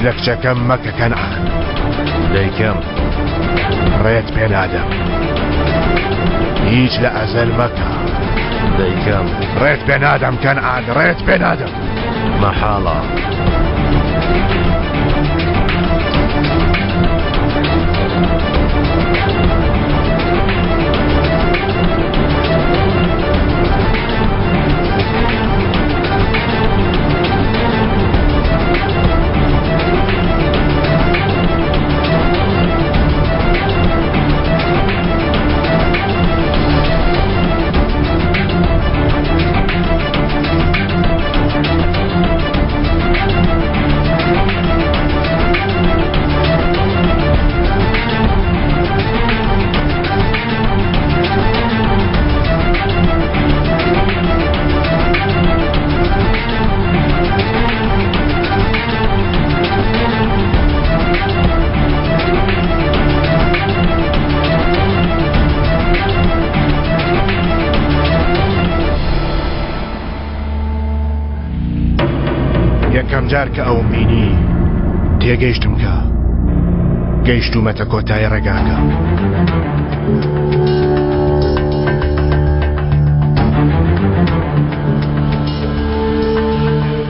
لە کچەکەم مەکە کەنعان دەیکەم ڕێت پێ نادەم هیچ لە ئەزەل مەکە دەیکەم ڕێت پێ نادەم کەنعان ڕێت پێ نادەم مەحاڵە جار کە ئەوم بینی تێگەیشتم کە گەیشتومەتە کۆتای ڕێگاکە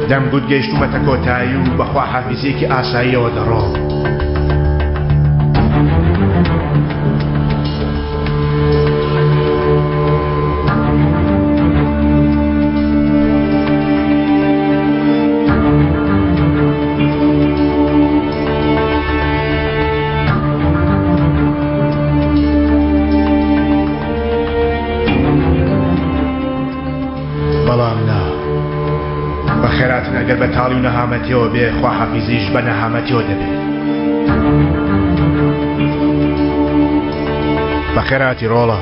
دەمگوت گەیشتومەتە کۆتایی و بەخوا حافیزێکی ئاساییەوە دەڕۆم ئەگەر بە تاڵی و نەهامەتیەوە بێ خوا حافیزیش بە نەهامەتیەوە دەبێت بەخێراتی ڕۆڵە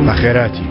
بەخێراتی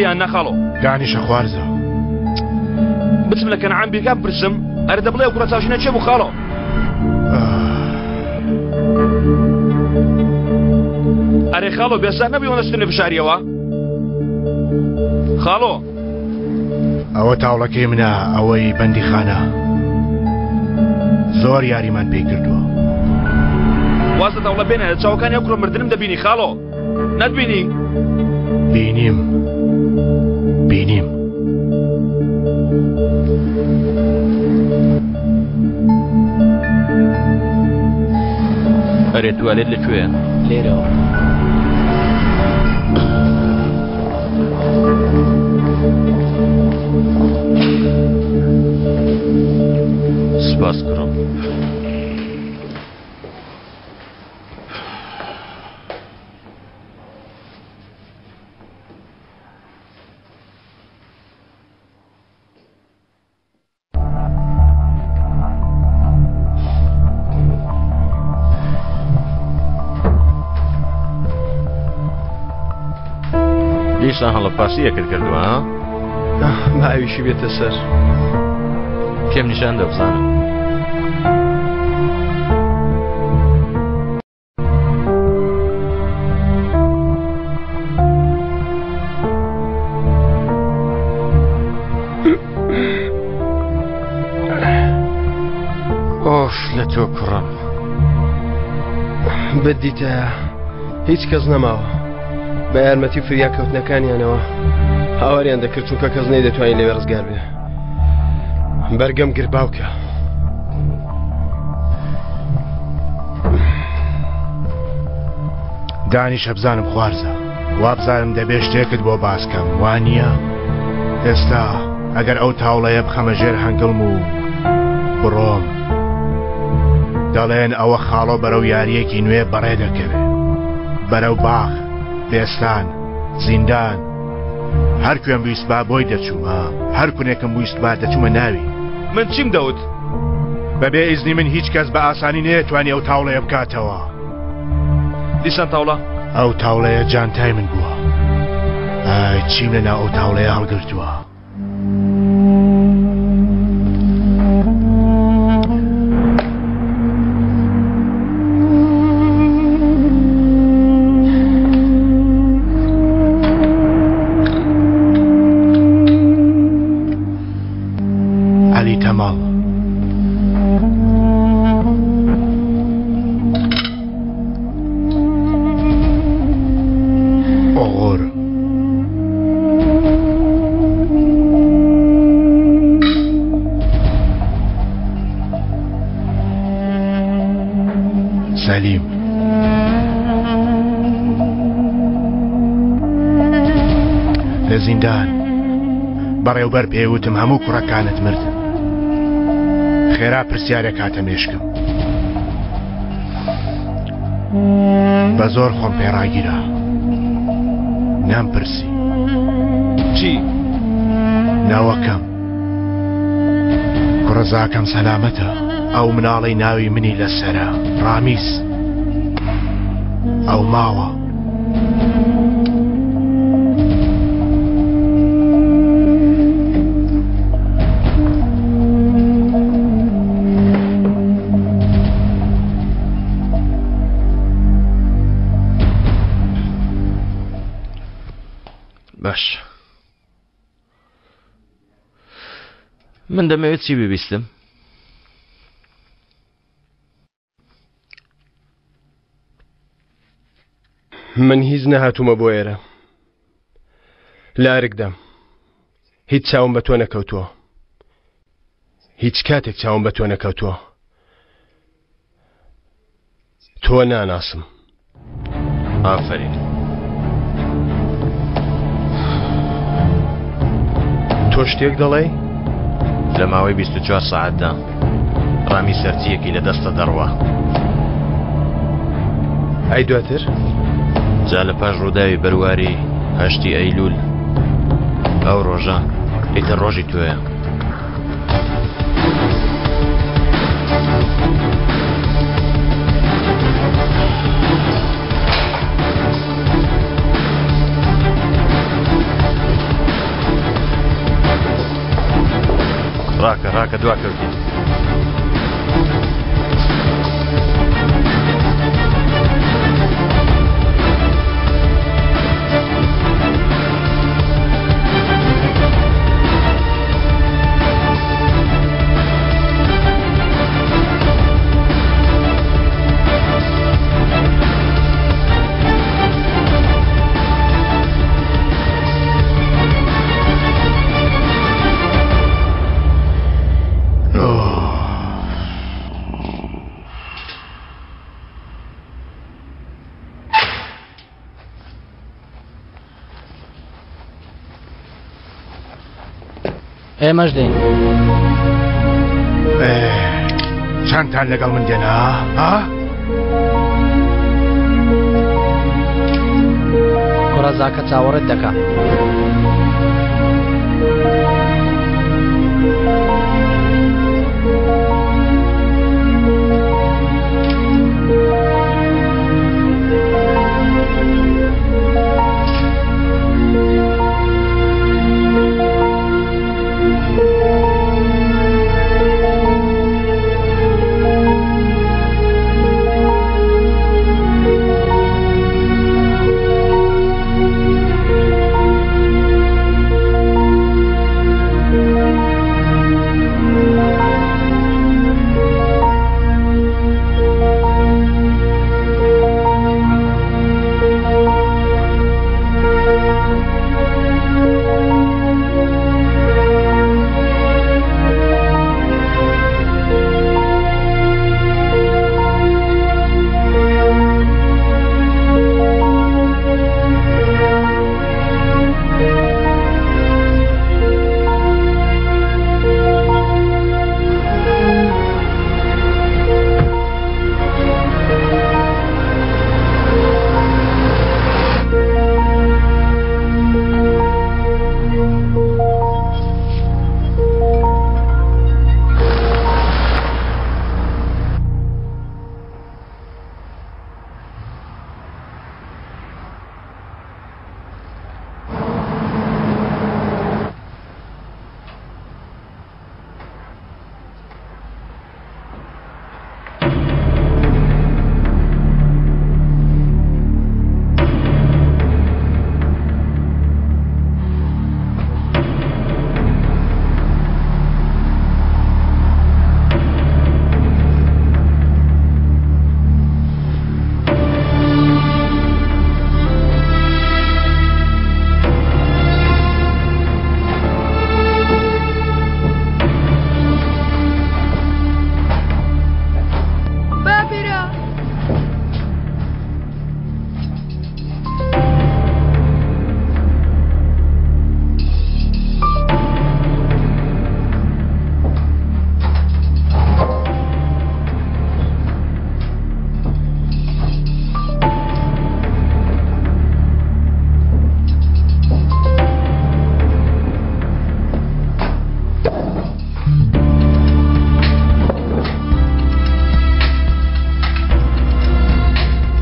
یان نەخاڵۆ دانیشە خوارزە بچم لە کەنعان بیرگا بپرسم ئەرە دەبڵێ ئەو کوڕە چاوشینە چێ بوو خاڵۆ ئەرێ خاڵۆ بێزار نەبی وەنەستنێ بشاریەوە خاڵۆ ئەوە تاوڵەکەی منە ئەوەی بەندی خانە زۆر یاریمان پێی کردووە وازە تاوڵە بێنە چاوەکانی ئەو کوڕە مردنم دەبینی خاڵۆ نەتبینی بینیم ئەرێ توالێت لەکوێیە لێرەوە سپاس کوڕم دیسان هەڵەپاسی یەکرد کردووە ها؟ ماویشی بێتە سەر پێم نیشان دەبزانم بدیتە هیچ کەس نەماوە بە یارمەتی فریاکەوتنەکانیانەوە هاواریان دەکرد چونکە کەس نەیدەتوانین لەوێ ڕزگار بێ بەرگەم گر باوکە دانیشە بزانم خوارزە وابزانم دەبێ شتێکت بۆ باسکەم وانە ئێستا ئەگەر ئەو تاوڵەیە بخەمە ژێر هەنگڵم و بڕۆم دەڵێن ئەوە خاڵۆ بەرەو یاریەکی نوێ بەڕێ دەکەوێت بەرەو باخ بێستان زیندان هەر کوێم ویست با بۆی دەچوومە هەر کونێکم ویست با دەچوومە ناوی من چیم دەوت بەبێ ئیزنی من هیچ کەس بە ئاسانی نەیەتوانی ئەو تاوڵەیە بکاتەوە دیسان تاوڵە ئەو تاوڵەیە جانتای من بووە چیم لەناو ئەو تاوڵەیە هەڵگرتووە عەلی تەماڵ ئۆغۆر سەلیم لە زیندان بەڕێوبەر پێوتم هەموو کوڕەکانت مردن خێرا پرسیارێک هاتە مێشکم بە زۆر خۆم پێڕاگیرە نامپرسی چی ناوەکەم کوڕەزاکەم سەلامەتە ئەو مناڵەی ناوی منی لەسەرە ڕامیس ئەو ماوە باش من دەمەوێت چی ببیستم من هیچ نەهاتوومە بۆ ئێرە لارگدەم هیچ چاوم بە تۆ نەکەوتووە هیچ کاتێک چاوم بە تۆ نەکەوتووە تۆ ناناسم ئافرین تۆ شتێک دەڵێ لە ماوەی 24 ساعتدا ڕامی سەرچیەکی لە دەستە دەڕوە ئەی دواتر جا لە پاش ڕووداوی بەرواری 8 ئەیلول ئەو ڕۆژە ئیتر ڕۆژی توێە ڕاکە دواکەوتین ئێمەش دێین چەندتان لەگەڵ من دێنا کوڕەزاکە چاوەڕێت دەکا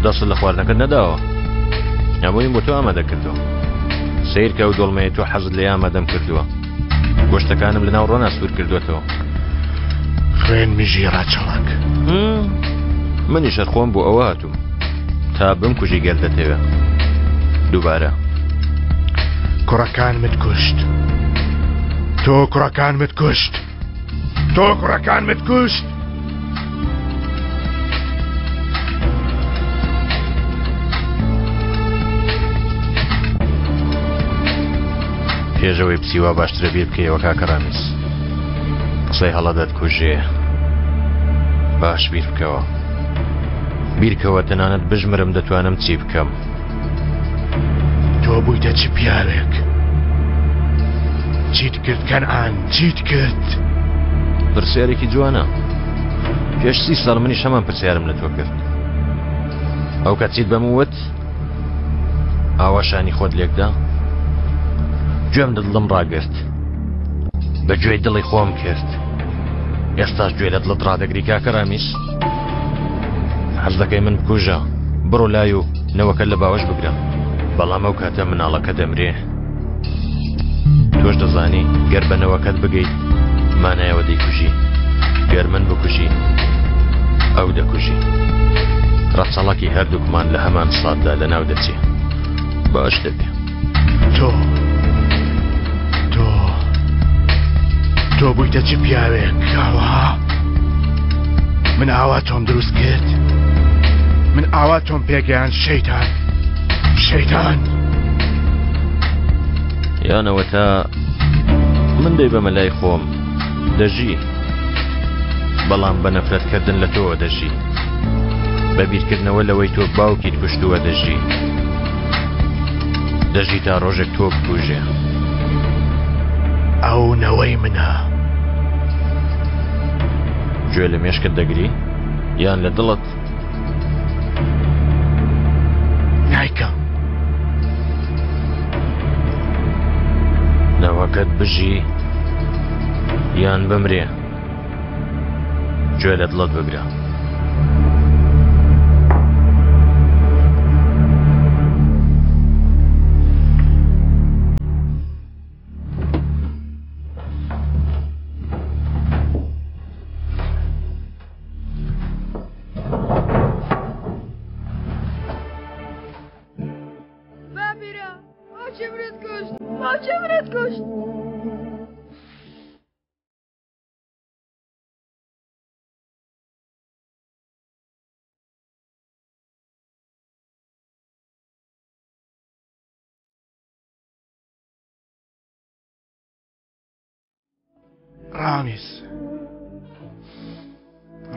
دەست لە خواردنەکەت نەداوە هەمووی بۆ تۆ ئامادە کردووە سیرکە و دڵمەیە تۆ حەزت لێ ئامادەم کردووە گۆشتەکانم لەناو ڕۆنا سوور کردوێتەوە خوێن میژی ڕاچەڵک منی شەرخۆم بۆ ئەوە هاتووم تا بمکوژی گەر دەتەوێ دووبارە کوڕەکانمت کوشت تۆ کوڕەکانمت کوشت تۆ کوڕەکانمت کوشت پێشەوەی پسیوا باشترە بیر بکەیەوە کاکە ڕامیس قسەی هەڵەدەت کوژێ باش بیر بکەوە بیرکەوە تەنانەت بژمرم دەتوانم چی بکەم تۆ بوویتە چی پیاوێک چیت کرد کەنعان چیت کرد پرسیارێکی جوانە پێش 30 ساڵ منیش هەمان پرسیارم لە تۆ کرد ئەو کات چیت بەموت ئاواشانی خۆت لێکدا گوێم دڵم ڕاگرت بە گوێی دڵی خۆم کرد ئێستاش گوێ لە دڵت ڕادەگری کاکە ڕامیس حەز دەکەی من بکوژە بڕۆ لای و نەوەکە لە باوەش بگرە بەڵام ئەو کاتە مناڵەکە دەمرێ تۆش دەزانی گەر بەنەوەکەت بگەیت مانایەوە دەیکوژی گەر من بکوژی ئەو دەکوژی ڕەچەڵەکی هەردووکمان لە هەمان ساتدا لەناو دەچێ باش دەبێ تۆ بوویتە چی پیاوێک ئاوا من ئاوا تۆم دروست کرد من ئاوا تۆم پێگەیان شەیتان یانەوە تا من دەی بەمە لای خۆم دەژی بەڵام بە نەفرەتکردن لە تۆوە دەژی بە بیرکردنەوە لەوەی تۆ باوکیت کوشتووە دەژی تا ڕۆژێک تۆ بکوژێ ئەو نەوەی منە گوێ لە مێشکت دەگری یان لە دڵت نایکەم نەوەکەت بژی یان بمرێ گوێ لە دڵت بگرە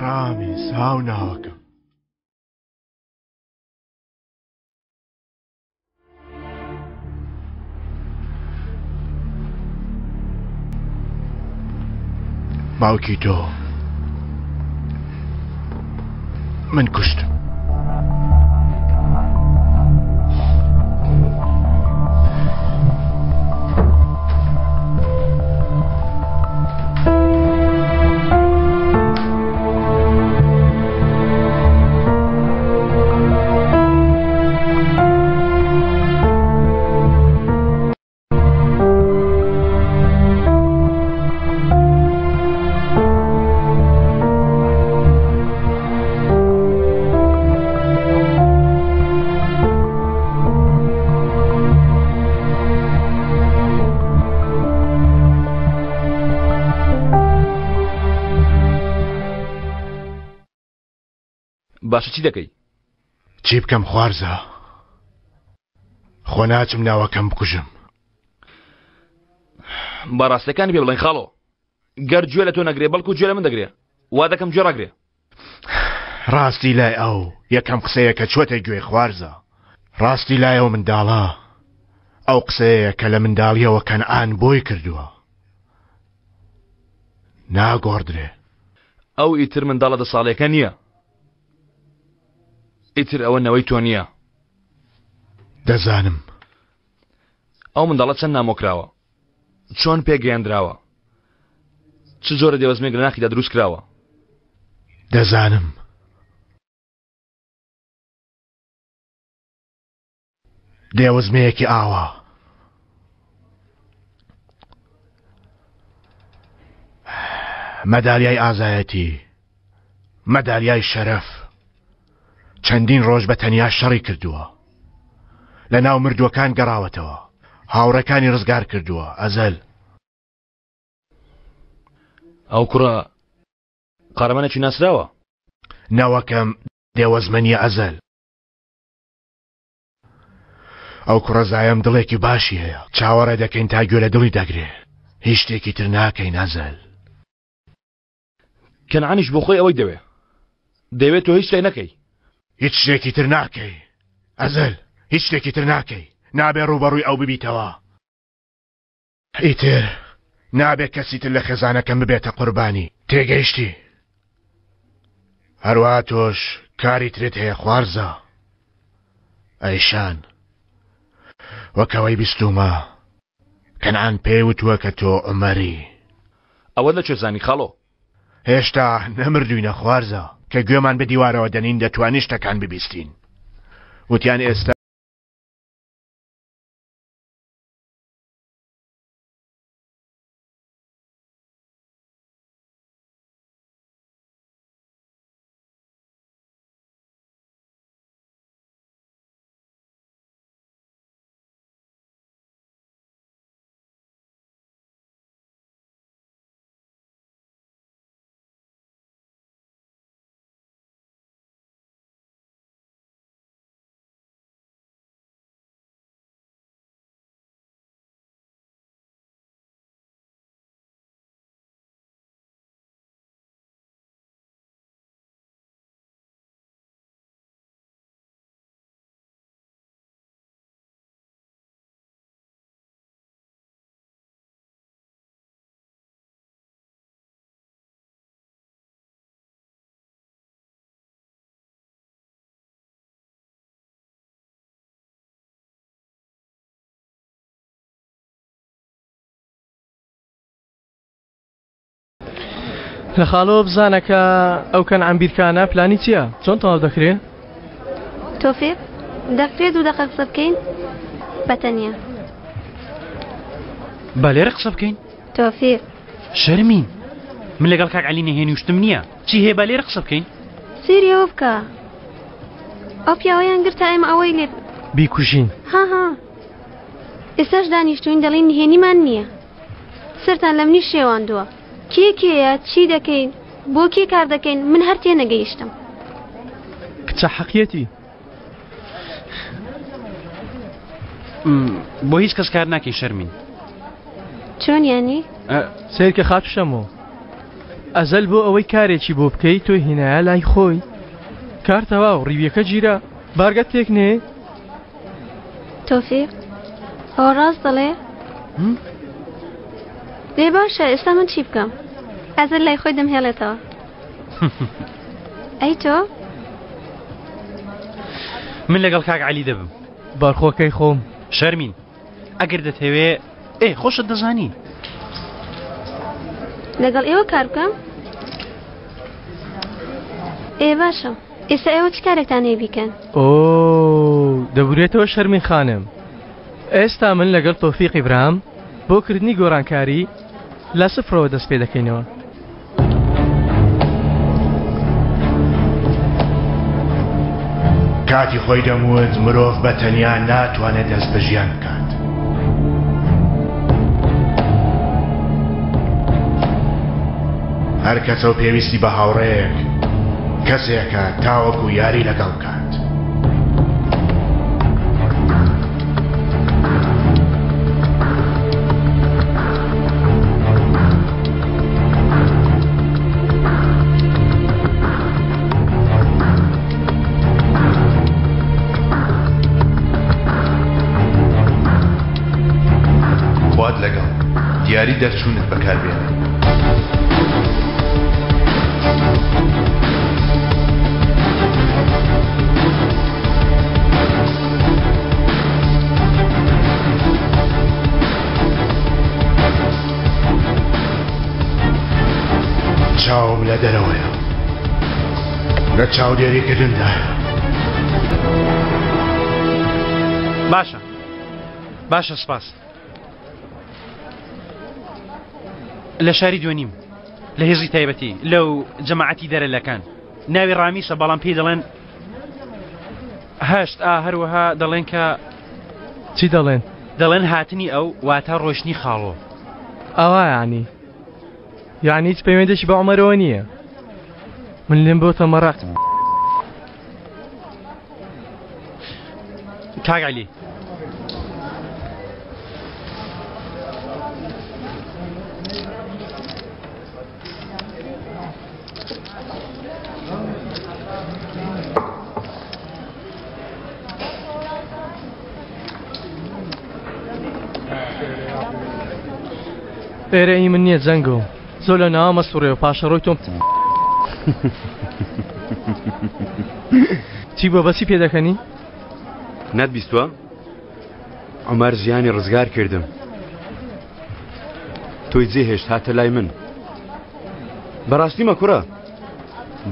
ڕامیس هاو ناوەکەم باوکی تۆ من کوشتم باشە چی دەکەی؟ چی بکەم خوارزە خۆ ناچم ناوەکەم بکوژم بەڕاستەکانی پێ بڵێن خاڵۆ گەر گوێ لە تۆ نەگرێ بەڵکو گوێ لە من دەگرێ وا دەکەم گوێ ڕاگرێ ڕاستی لای ئەو یەکەم قسەیە کە چۆتە گوێی خوارزە ڕاستی لایەوە منداڵە ئەو قسەیە کە لە منداڵیەوە کەنعان بۆی کردووە ناگۆڕدرێ ئەو ئیتر منداڵە 10 ساڵێکە نییە ئیتر ئەوە نەوەی تۆ نییە دەزانم ئەو منداڵە چەند نامۆکراوە چۆن پێگەیاندراوە چ جۆرە دێوەزمێک لە ناخیدا دروست کراوە دەزانم دێوەزمەیەکی ئاوا مەدالیای ئازایەتی مەدالیای شەرەف چەندین ڕۆژ بە تەنیا شەڕی کردووە لە ناو مردووەکان گەڕاوەتەوە هاوڕەکانی ڕزگار کردووە ئەزەل ئەو کوڕە قارەمانێکی ناسراوە ناوەکەم دێوەزمەنیە ئەزەل ئەو کوڕە زایم دڵێکی باشی هەیە چاوەڕێ دەکەین تا گوێ لە دڵی دەگرێ هیچ شتێکی تر ناکەین ئەزەل کەنعانیش بۆ خۆی ئەوەی دەوێت تۆ هیچ شتێک نەکەی هیچ شتێکی تر ناکەی ئەزەل هیچ شتێکی تر ناکەی نابێ ڕوبەڕووی ئەو ببیتەوە ئیتر نابێ کەسی تر لە خێزانەکەم ببێتە قوربانی تێگەیشتی هەروە تۆش کاری ترت هەیە خوارزە ئەیشان وەکەوەی بیستومە کەنعان پێی وتووە کە تۆ عومەری ئەوە لە چێزانی خاڵۆ هێشتا نەمردووینە خوارزە کە گوێمان بە دیوارەوە دەنین دەتوانی شتەکان ببیستین وتیان ئێستا لە خاڵۆ بزانە کە ئەو کەنعان بیرکانە پلانی چییە؟ چۆن تەواو دەکرێت؟ تۆفیق دەکرێت و دەقە قسە بکەین بەتەنیا با لێرە قسە بکەین؟ تۆفیق شەرمین من لەگەڵ کاک عەلی نەهێنی وشتم نییە چی هەیە با لێرە قسە بکەین؟ سیریەوە بکە ئەو پیاوەیان گرتە ئێمە ئەوەی لێ بیکوژین هاها ئێستاش دانیشتوین دەڵێن نهێنیمان نییە سەرتان لە منی شێواندووە کێکێیە چی دەکەین بۆ کێ کار دەکەین من هەر تێ نەگەیشتم کچە حەقیەتی بۆ هیچ کەس کار ناکەی شەرمین چۆن یانی؟ سیرکە خاتوشەمەوە ئەزەل بۆ ئەوەی کارێکی بۆ بکەی تۆ هینایە لای خۆی کار تەواو ڕیویەکە گیرە بارگەت تێک نێ تۆفیق ئەوە ڕاست دەڵێ؟ دێ باشە ئێستا من چی بکەم؟ ئەزەل لای خۆی دەمهێڵێتەوە ئەی تۆ؟ من لەگەڵ کاک عەلی دەبم بارخۆکەی خۆم شەرمین ئەگەر دەتەوێ خۆشت دەزانی لەگەڵ ئێوە کار بکەم؟ باشە ئێستا ئێوە چ کارێکتان هەیە بیکەن؟ ئۆ دەبورێتەوە شەرمین خانم ئێستا من لەگەڵ تۆفیق ئیبراهیم بۆ کردنی گۆڕانکاری لە سفرەوە دەست پێ دەکەینەوە کاتی خۆی دەموت مرۆڤ بە تەنیا ناتوانێت دەست بە ژیان بکات هەر کەسە و پێویستی بە هاوڕێیەک کەسێکە تاوەکو یاری لەگەڵ کات لەگەڵ دیاری دەرچوونت بەکاربێنێ چاوم لە دەرەوەیە لە چاودێریکردندایە باشە باشە سپاس لە شاری دوێنیم لە هێزی تایبەتی لەو جەماعەتی دەرەلەکان ناوی ڕامیسە بەڵام پێی دەڵێن هەشت هەروەها دەڵێن کە چی دەڵێن؟ دەڵێن هاتنی ئەو واتە ڕۆشنی خاڵۆ. ئەوە یعنی هیچ پەیوەندێکی بە عومەرەوە نییە. من لێم بۆتە مەڕەق. کاک عەلی ئێرە ئی من نییە جەنگۆ زۆر لە ناوە مەسوڕێ و پاشە ڕۆی تۆم چی بۆ بەسی پێ دەکەنی؟ نەتبیستوە؟ عومەر ژیانی ڕزگار کردم تۆی جێهێشت هاتە لای من بەڕاستی مەکوڕە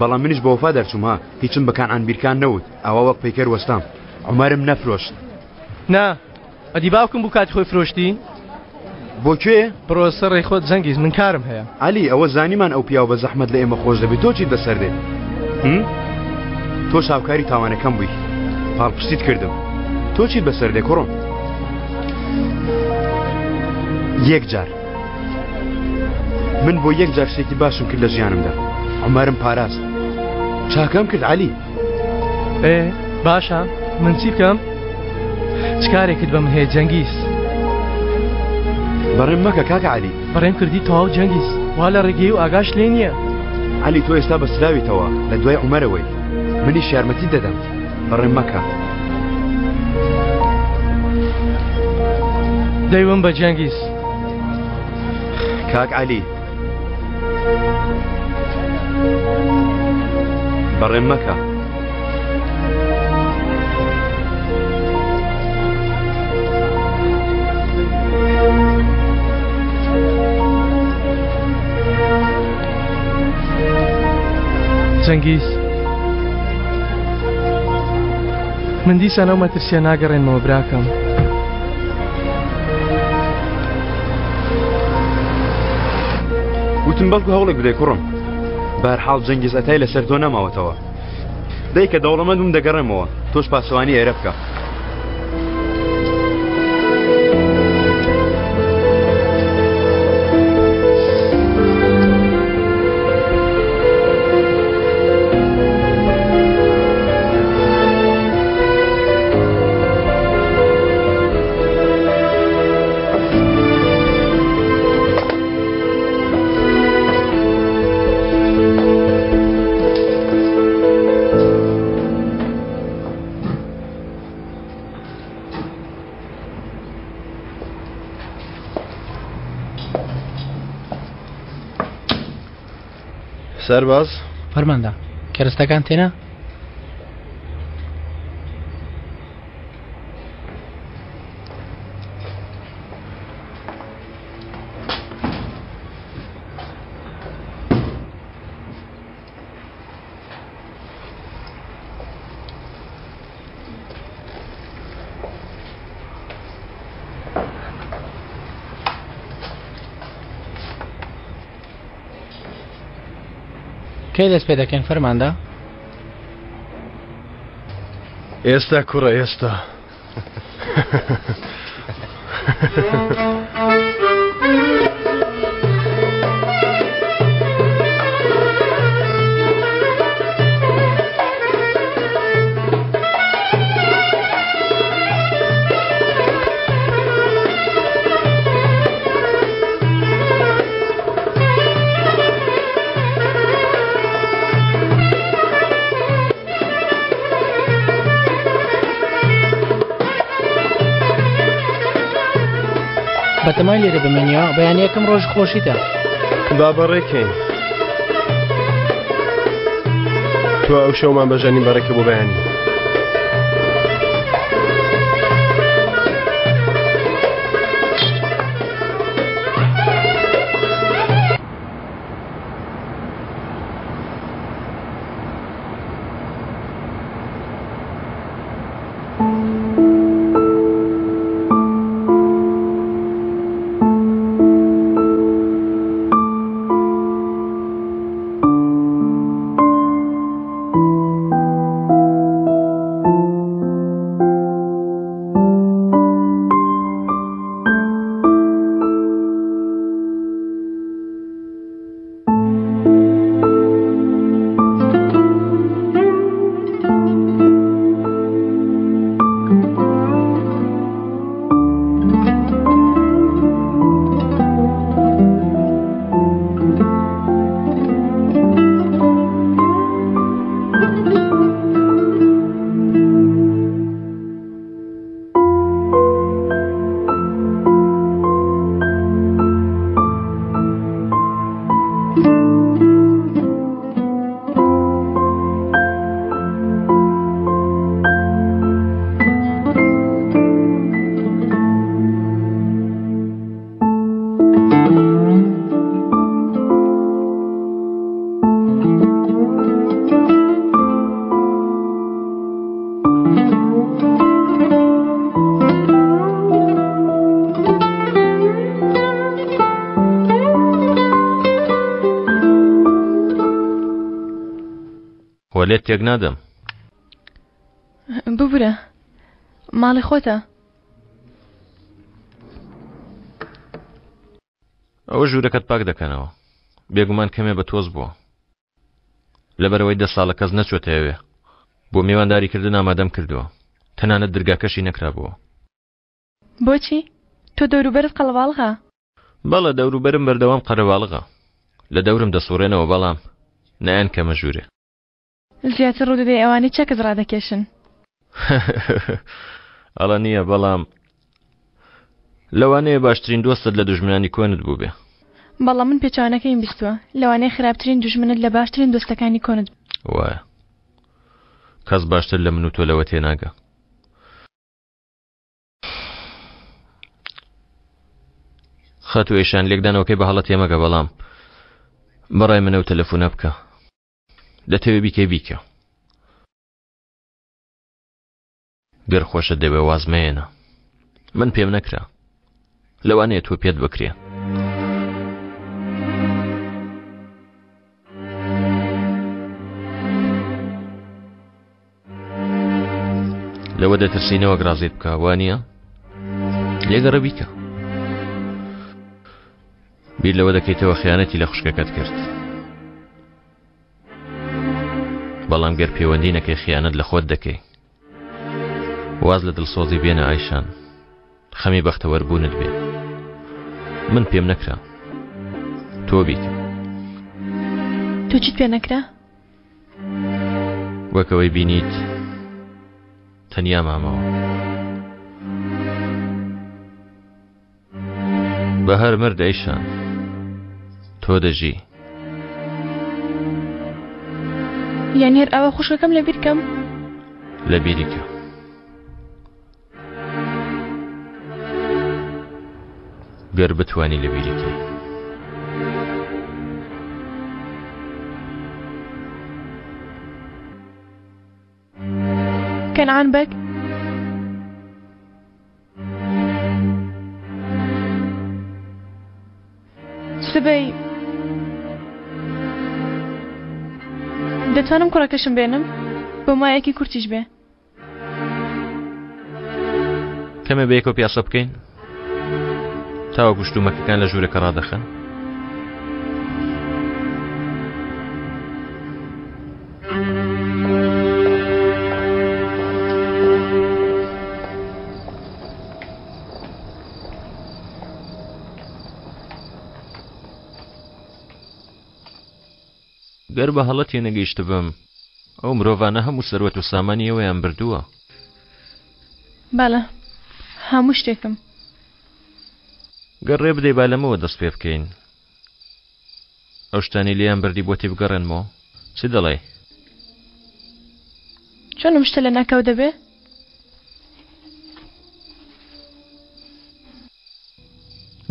بەڵام منیش بە وەفا دەرچوومها هیچم بەکان ئەنبیرکان نەوت ئەوە وەک پەیکەر وەستام عومەرم نەفرۆشت نا ئەدی باوکم بوو کاتی خۆی فرۆشتی؟ بۆ کوێ؟ بڕۆ سەڕێی خۆت جەنگیز من کارم هەیە عەلی ئەوە زانیمان ئەو پیاو بە زەحمەت لە ئێمە خۆش دەبێت تۆ چیت بەسەر دێت؟ تۆ شاوکاری تاوانەکەم بووی پاڵپشتیت کردم تۆ چیت بەسەر دێ کوڕم؟ یەک جار من بۆ یەک جار شتێکی باشم کرد لە ژیانمدا عومەرم پاراست چاکەم کرد عەلی باشە من چی بکەم؟ چ کارێکت بە من هەیە جەنگیز؟ بەڕێم مەکە کاکە عەلی بەڕێم کردی تەواو جەنگیز وا لە ڕێگەی و ئاگاش لێ نییە عەلی تۆ ئێستا بەسراویتەوە لە دوای عومەرەوەی منیش یارمەتی دەدەم بەڕێم مەکە دەیوم بە جەنگیز کاک عەلی بەڕێم مەکە جەنگیز من دیسان ئەو مەترسیە ناگەڕێنمەوە براکەم وتم بەڵکو هەوڵێک بدەی کوڕم بەهەرحاڵ جەنگیز ئەتای لەسەر تۆ نەماوەتەوە دەی کە دەوڵەمەندم دەگەڕێمەوە تۆش پاسەوانی ئێرە بکە سەرباز فەرماندا کەرەستەکان تێنا؟ کەی دەست پێ دەکەن فەرماندا؟ ئێستا کوڕە ئێستا بەتەمای لێرە بمێنیەوە بەیان یەکەم ڕۆژ خۆشیتە با بەڕێکەین تۆ ئەو شەومان بەژەنی بەڕێکە بۆ بەیانی لێت تێک نادەم. ببورە ماڵی خۆتە. ئەوە ژوورەکەت پاک دەکەنەوە. بێگومان کەمێ بە تۆز بووە. لەبەرەوەی 10 ساڵە کەس نەچۆتەوێ. بۆ میوانداریکردن ئامادەم کردووە. تەنانەت دەرگاکەشی نەکرابووە. بۆچی؟ تۆ دەوروبەرت قەڵەواڵغا؟ بەڵە دەوروبەرم بەردەوام قەرەواڵغا. لە دەورم دەسوڕێنەوە بەڵام نەیان کەمە ژوورێ. زیاتر ڕوودەدەی ئەوانەی چەکت ڕادەکێشن. ئەڵە نییە بەڵام لەوانەیە باشترین دۆستت لە دوژمنانی کۆنت بوو بێ. بەڵام من پێچوانەکەیم بیستووە لەوانەیە خراپترین دوژمنت لە باشترین دۆستەکانی کۆنت. وایە کەس باشتر لە من و تۆ لەوە تێناگە. خەت و ئێشان لێکدانەوەکەی بە هەڵە تێمەگە بەڵام بەڕای منە و تەلەفۆنە بکە. دەتەوێت بیکەی بیکە. گەر خۆشە دەبێ وازمەیەنە. من پێم نەکرا. لەوانەیە تۆ پێت بکرێ. لەوە دەترسینەوە گرازیت بکە وانییە؟ لێگەڕە بیکە. بیر لەوە دەکەیتەوە خیانەتی لە خوشکەکەت کرد. بەڵام گەر پەیوەندی نەکەی خیانەت لە خۆت دەکەی. واز لە دڵسۆزی بێنە ئایشان. خەمی بەختەوەربوونت بێ. من پێم نەکرا. تۆ بیکە. تۆ چیت پێ نەکرا؟ وەکەوەی بینیت تەنیا مامەوە. بە هەر مرد ئەیشان تۆ دەژی. یانی هەر ئەوە خوشکەکەم لەبیر کەم؟ لەبیریکە. گەر بتوانی لەبیریکەی. کەنعان بەگ؟ سبەی دەتوانم کوڕەکەشم بێنم بۆ مایەکی کورتیش بێ. کەمە بەیەکەوە پیاسە بکەین تاوە گوشتومەکەکان لە ژوورەکە ڕادەخەن. گەر بە هەڵەتی نەگەیشت بم ئەو مرۆڤانە هەموو سەروەت و سامانی ئەوەیان بردووە. بەڵە هەموو شتێکم. گەر ڕێ بدەی با لەمەوە دەست پێ بکەین. ئەو شتانی لێیان بردی بۆتی بگەڕێنمەوە. چی دەڵێ؟ چۆنم شتە لە ناکەو دەبێ؟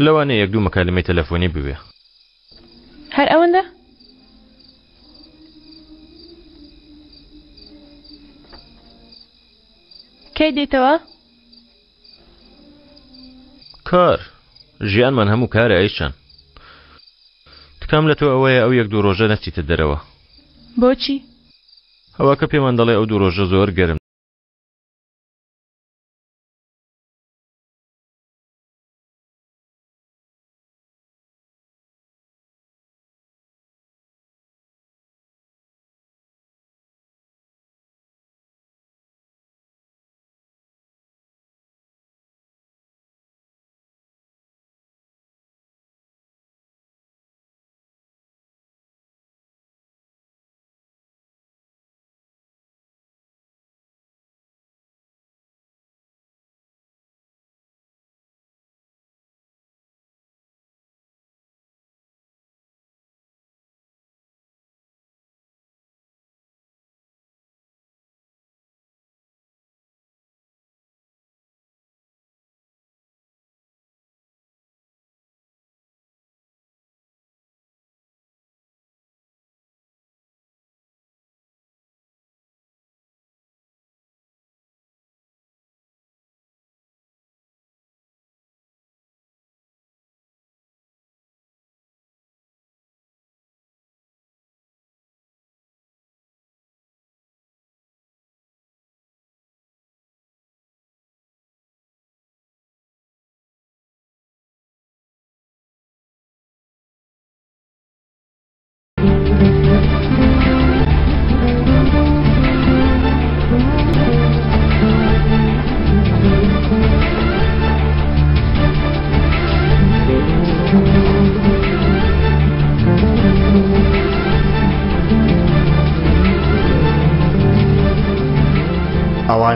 لەوانەیە یەک دوو مەکالمەی تەلەفۆنی ببێ. هەر ئەوەندە؟ کەی دێیتەوە؟ کار ژیانمان هەموو کارە ئەیشان. تکام لە تۆ ئەوەیە ئەو یەک دوو ڕۆژە نەچیتە دەرەوە. بۆچی؟ ئەوەکە پێمان دەڵێ ئەو دوو ڕۆژە زۆر گەرم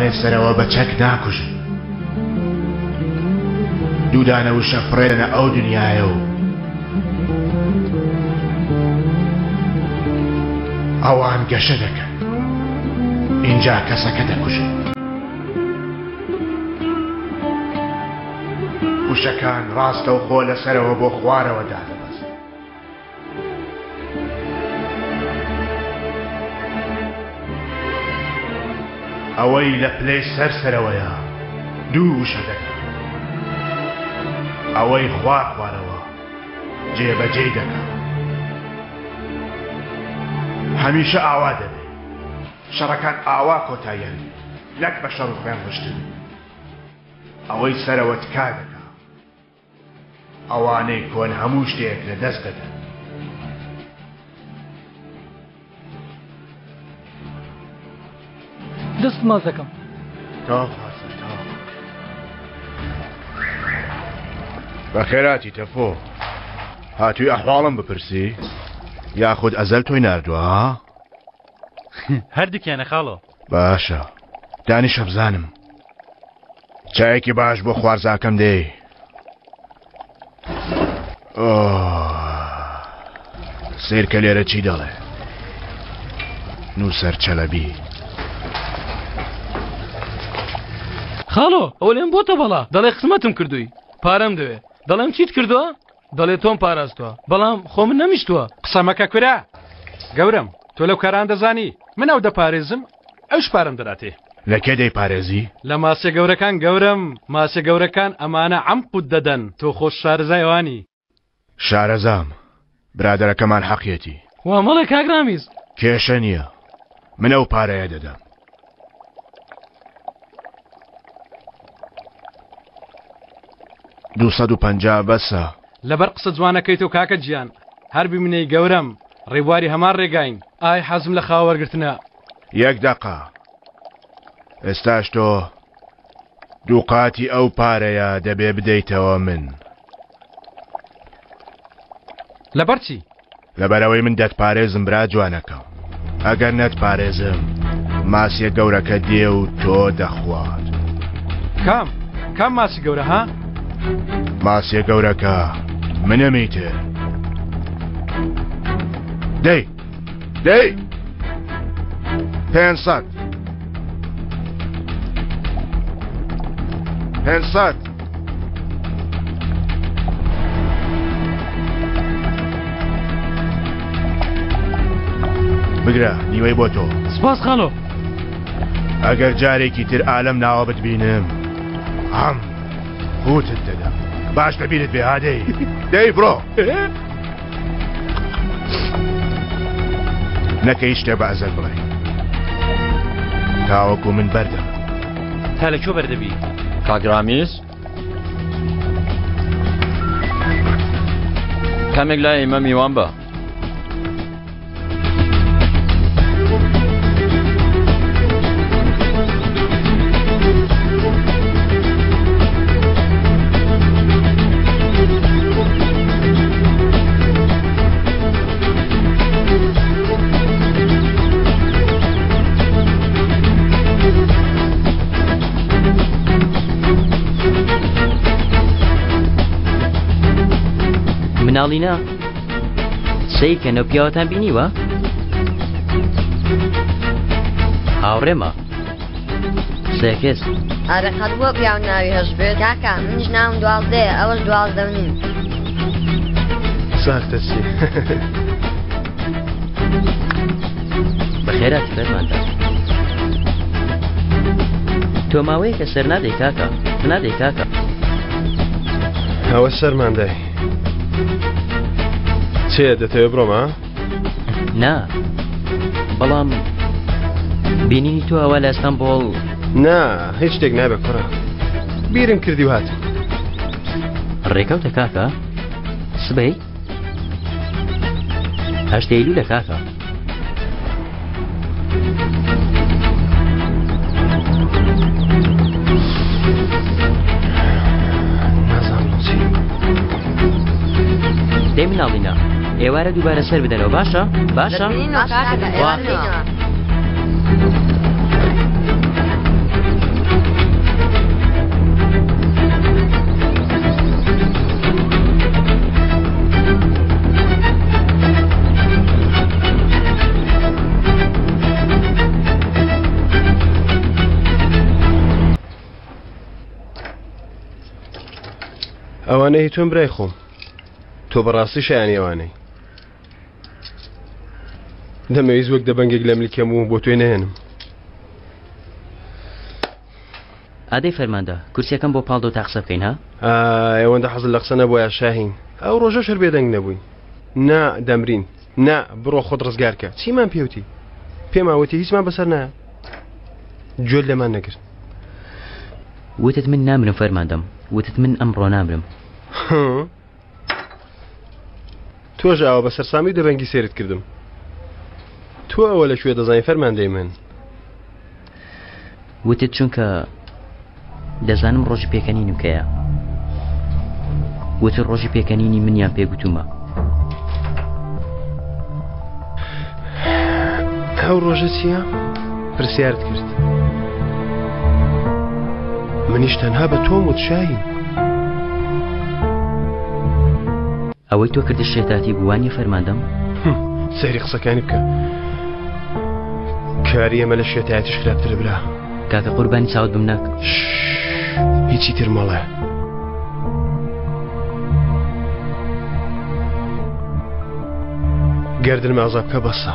ئەوانەی سەرەوە بە چەک ناکوژن. دوودانە وشە فڕێنە ئەو دنیایە و ئەوان گەشە دەکەن. اینجا کەسەکە دەکوژن. وشەکان ڕاستە و خۆ لەسەرەوە بۆ خوارەوە دادەبەست. ئەوەی لە پلەی سەرسەرەوەیە دوو وشە دەکەن. ئەوەی خوا خوارەوە جێبەجێی دەکەن. هەمیشە ئاوا دەبێت. شەڕەکان ئاوا کۆتاییان نەک بە شەڕ و خوێن ڕشتن. ئەوەی سەرەوە تکا دەکا. ئەوانەی کۆن هەموو شتێک لە دەست دەدەن. دەست ماز دەکەم. بەخێراتی تەفۆ، هاتووی ئەحواڵم بپرسی یاخود ئەزەل تۆی ناردووە ها؟ هەردووکیانە خاڵۆ. باشە، دانیشە بزانم چایەکی باش بۆ خوارزاکەم دێ. سیرکە لێرە چی دەڵێ؟ نووسەر چەلەبی. خاڵۆ ئەوە لێم بۆتە بەڵا دەڵێ قسمەتم کردووی پارەم دەوێ دەڵێم چیت کردووە؟ دەڵێ تۆم پاراستووە بەڵام خۆ من نەمیشتووە. قسەمەکە کورا گەورم تۆ لەو کاران دەزانی من ئەو دەپارێزم ئەوش پارەم دەراتێ. لە کێ دەیپارێزی؟ لە ماسێ گەورەکان گەورم ماسێ گەورەکان ئەمانە عەمقوت دەدەن تۆ خۆش شارەزایوانی. شارەزام برادەرەکەمان حەقیەتی. وا مەڵێ کاگرامیز کێشە نییە من ئەو پارەیە دەدەم. 250 بەسە. لەبەر قسە جوانەکەی تۆ کاکە گیان هەر ببینەی گەورم ڕێبواری هەمان ڕێگاین. ئای حەزم لە خاوەرگرتنە. یەک دەقا ئێستاش تۆ دووقاتی ئەو پارەیە دەبێ بدەیتەوە من. لەبەرچی؟ لەبەرەوەی من دەتپارێزم برا جوانەکەم. ئەگەر نەتپارێزم ماسیە گەورەکە دێ و تۆ دەخوات. کام ماسی گەورە ها؟ ماسیە گەورەکە منەمیتر. دەی 500 بگرە نیوەی بۆ تۆ. سپاس خاڵۆ. ئەگەر جارێکی تر ئالەم ناوە بتبینم قوتت دەدەم. باش ببینت بێ هادەی. دەی بڕۆ نەکەی شتێ بە ئەزەل بڵێ تاوەکو من بەردەم. تا لە کۆ بەردەبی؟ کاگرامیز کەمێک لای ئێمە میوان بە. مناڵینا سیرکەنە پیاوەتان بینیوە؟ هاوڕێمە سێکەس ئەرە قەت بۆ پیاو ناوی هەش بێت کاکە منیش ناوم 12 ئەوەش 12 ساختەسی بەخێراتی فەرماندا تۆ ماوەیەکە سەر نادەی کاکە نادەی کاکە ئەوە سەرماندای چێ دەتەوێ بڕۆمە؟ نا بەڵام بینینی تۆ ئەوە لە ئەستەمبۆڵ نا هیچ شتێک نابێ کوڕە بیرم کردی و هاتم. ڕێکەوتە کاکە سبەی هەشتەیلو لە کاکە دەی مناڵینا ئێوارە دووبارە سەر بدەنەوە باشە؟ باشە؟ ئەوانەی هی تۆم برای خۆم تۆ بەڕاستی شایانی ئەوانەی دەمەویست وەک دەبەنگێک لە ملیکەم و بۆ توێ نهێنم. ئادەی فەرماندا کورسیەکەم بۆ پاڵدۆ تا قسە بکەین ها؟ ئەوەندە حەزت لە قسە نەبووە شاهین ئەو ڕۆژە شەر بێدەنگ نەبووی. نا دەمرین نا بڕۆ خۆت ڕزگارکە چیمان پێوتی پێم ئاوەتی هیچمان بەسەر نایە گوێت لەمان نەگرت. وتت من نامرم فەرماندەم وتت من ئەمڕۆ نامرم. تۆش ئاوە بە سەرسامی دەبەنگی سێرت کردم. تۆ ئەوە لەکوێ دەزانی فەرماندەی من؟ وتت چونکە دەزانم ڕۆژی پێکەنینم کەیە. وتت ڕۆژی پێکەنینی منیان پێگوتومە. ئەو ڕۆژە چییە؟ پرسیارت کرد. منیش تەنها بە تۆم وت شاهین. ئەوەی تۆ کردی شێتاتی بووانی فەرماندەم؟ سەیری قسەکانی بکە. کاری ئەمە لە شێتایەتیش خراپترە برا. کاکە قوربانی چاوت بم ناک. هیچی تر مەڵێ. گەردنمە ئازاب بکە بەسە.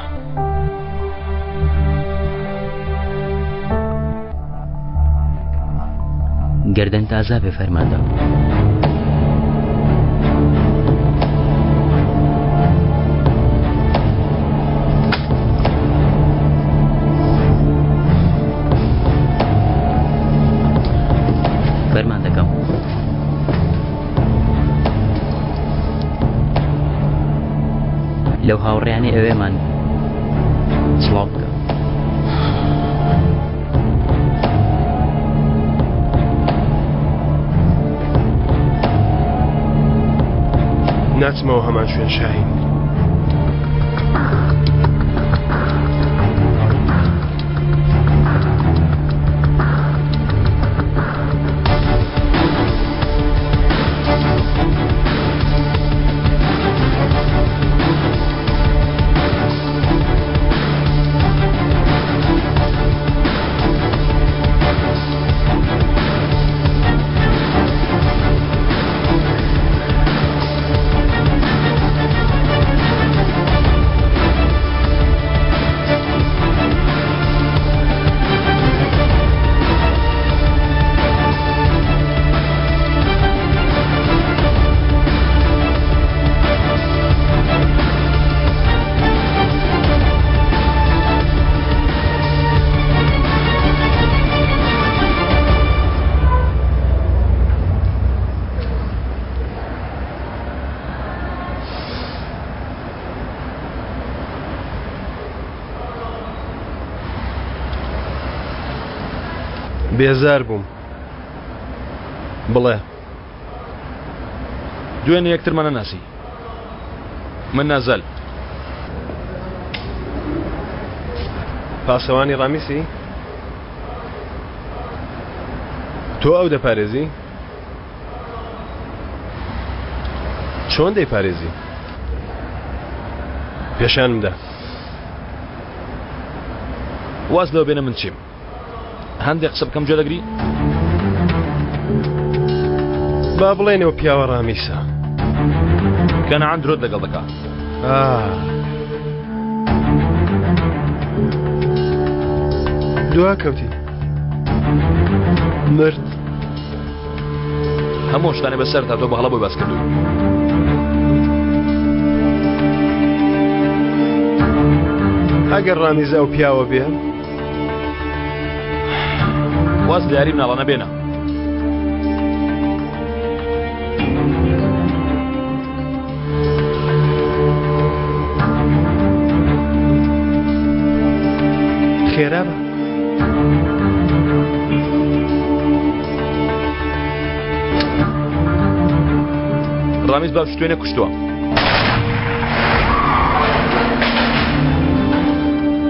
گەردن تازا بێ فەرماندە. فەرماندەکەم لەو هاوڕێیانی ئەوێمان سڵاو بکە. ناچمەوە هەمان شوێن شاهین. بێزار بووم. بڵێ دوێنێ یەکترمانە ناسی من نازل. پاسەوانی ڕامیسی تۆ ئەو دەپارێزی؟ چۆن دەیپارێزی؟ پێشانمدا. واز لەوە بێنە من چیم هەندێک قسە بکەم جێ دەگری؟ با بڵێنەوە پیاوە ڕامیسە کەنەعەم درۆت لەگەڵ دەکات. دوا کەوتی مرد. هەموو شتانێ بەسەر تا تۆ بەهەڵە بۆی باس کردووی. ئەگەر ڕامیزە ئەو پیاوە بێ واز دیاری مناڵانە بێنە. خێرا بە ڕامیز باوش توێنێ کوشتووە.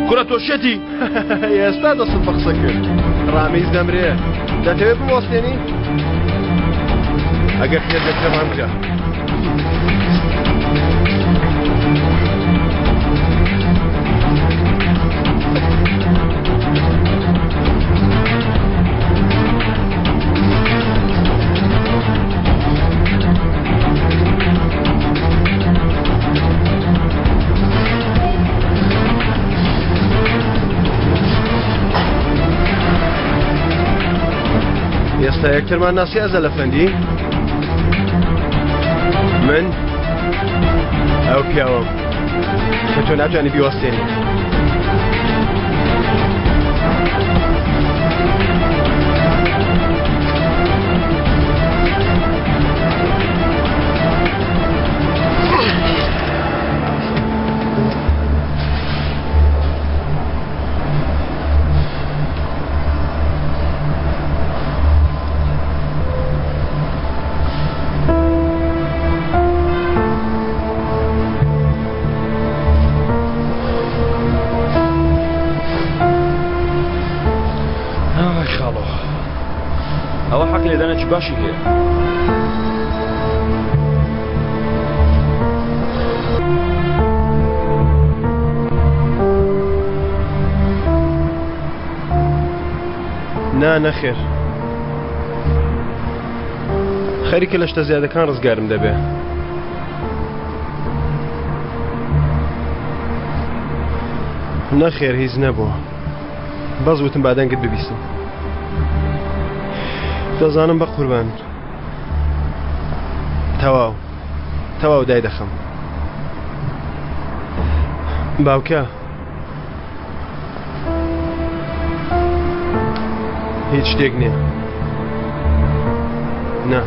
کورە تۆ شێتی ئێستا دەست بە قسە کرد. ڕامیز دەمرێ دەتەوێت بوەستێنی؟ ئەگەر خێر دەکرێمان بکە. ئێستا یەکترمان ناسی ئەزەل ئەفەندی من ئەو پیاوەم کە تۆ ناتوانی بیوەستێنی ئەوە حەق لێدانێکی باشی هەیە. نا نەخێر خەریکە لە شتە زیادەکان ڕزگارم دەبێ. نەخێر هیچ نەبووە بەس وتم بادەنگت ببیستم. دەزانم بە قوربان تەواو دای دەخەم. باوکە هیچ شتێک نییە. نا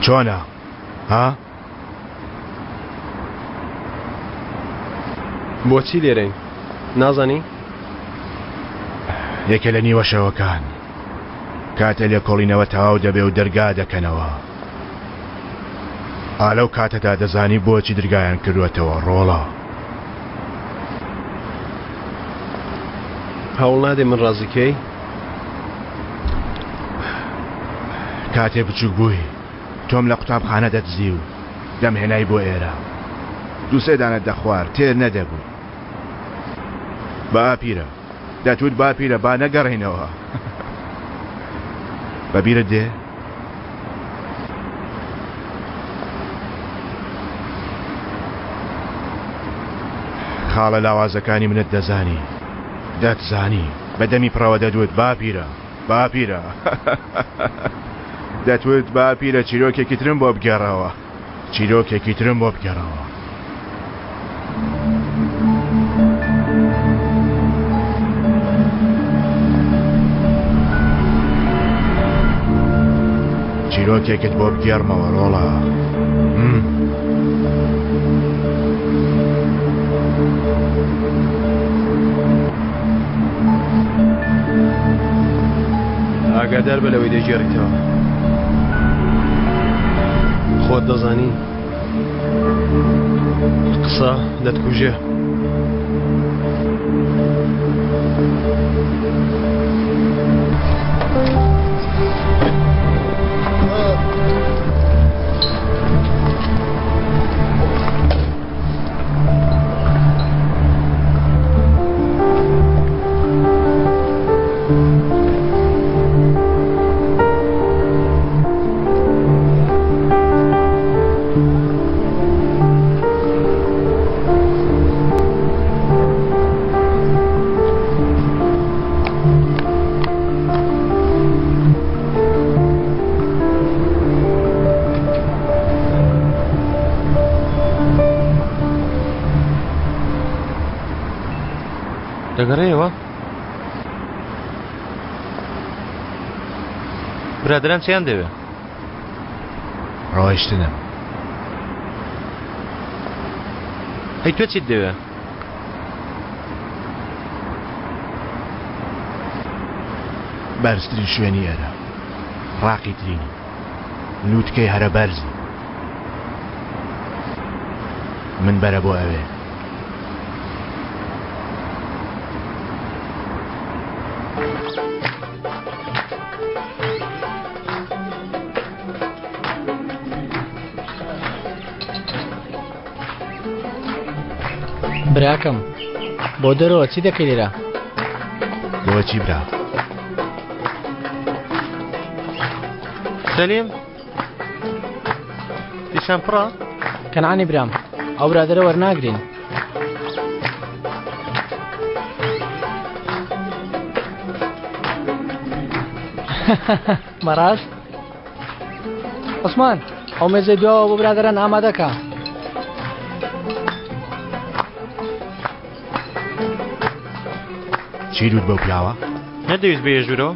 چۆنە؟ ها؟ بۆچی لێرەین؟ نازانی؟ یەکە لە نیوە شەوەکان کاتە لێ کۆڵینەوە تەواو دەبێ و دەرگا دەکەنەوە. ئالەو کاتەدا دەزانی بۆچی دەرگایان کردوێتەوە ڕۆڵە. هەوڵ نادێ من ڕازیکەی؟ کاتێ بچووک بووی تۆم لە قوتابخانە دەدزی و دەمهێنای بۆ ئێرە. دووسێ دانەت دەخوار تێر نەدەبوو. بە ئاپیرە دەتوت باپیرە با نەگەڕێنەوە. بەبیرت دێ؟ خاڵە لاوازەکانی منت دەزانی دەتزانی بەدەمی پڕەوە دەدوت باپیرە باپیرە. دەتوت باپیرە چیرۆکێکی ترم بۆ بگەڕەوە چیرۆکێکی ترم بۆ بگەڕەوە. چیرۆکێکت بۆ بگەڕمەوە ڕۆڵە. ئاگادار بە لەوەی دەیگێڕیتەوە. خۆت دەزانی قسە دەتکوژێ. دەگەڕێەوە برادران چیان دەوێ؟ ڕۆیشتنم. هەی تۆ چیت دەوێ؟ بەرزترین شوێنی ئێرە ڕاقی ترینی نوتکەی هەرە بەرزی من بەرە بۆ ئەوێ براکەم بۆ دەرەوە چی دەکەی لێرە؟ بۆ چی برا؟ سەلیم دیشان پڕە؟ کەنعانی برام ئەو برادەرە وەرناگرین. بەڕاست؟ عوسمان ئەو مێزەی دواوە بۆ برادەران ئامادەکە. چی دوت بەو پیاوە؟ نەدەویست بێ ژوورەوە؟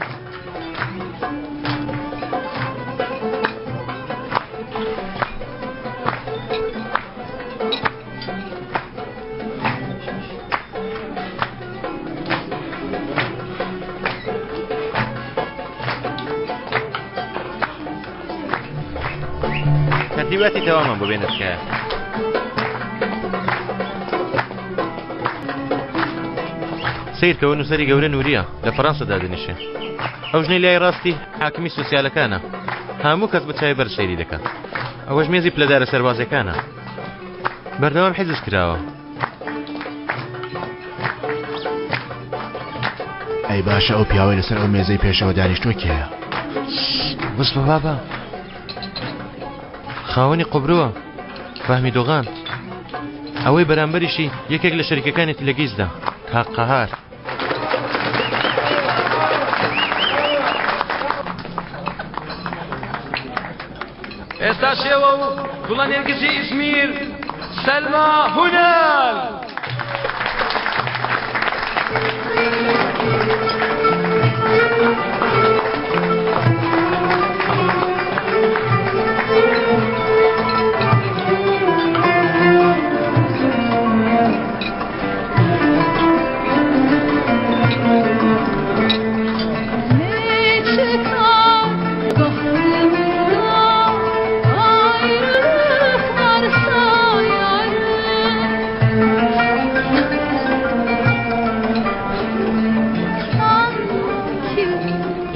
ترتیباتی تەوامان بۆ بێنەرکایە. سیرکەون و سەری گەورە نووریە لە فەڕەنسەدا دەنیشێ. ئەو ژنەی لای ڕاستی حاکمی سوسیالەکانە، هەموو کەس بە چای بەر سەیری دەکات. ئەوەش مێزی پلەدارە سەربازەکانە. بەردەوام حیزش کراوە. ئەی باشە ئەو پیاوەی لەسەر ئەو مێزەی پێشەوە دانیشتووە کێیە؟ بس بە بابا خاوەنی قوبرووە فەهمی دۆغان، ئەوەی بەرامبەریشی یەکێک لە شەریکەکانی تلەگیزدا کاک قەهار. ئێستا شێوە و گوڵە نێرگسی ئیزمیر سەلما هونەر.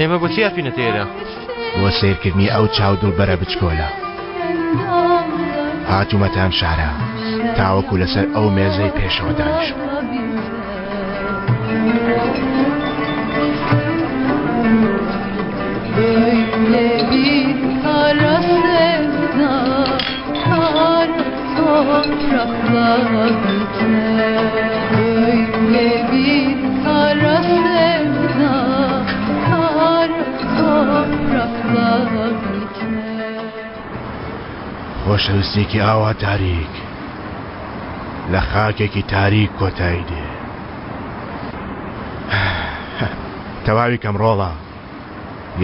ئێمە بۆچی ئافینە تێرە؟ بۆ سیرکردنی ئەو چاو دڵبەرە بچکۆلە. هاتوومەتان شارە تاوەکو لەسەر ئەو مێزەی پێشەوە دانیشم. خۆشەویستێکی ئاوا تاریک لە خاکێکی تاریک کۆتایی دێ. تەواوی کەمڕۆڵە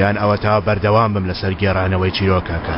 یان ئەوە تا بەردەوام بم لەسەر گێڕانەوەی چیرۆکەکە.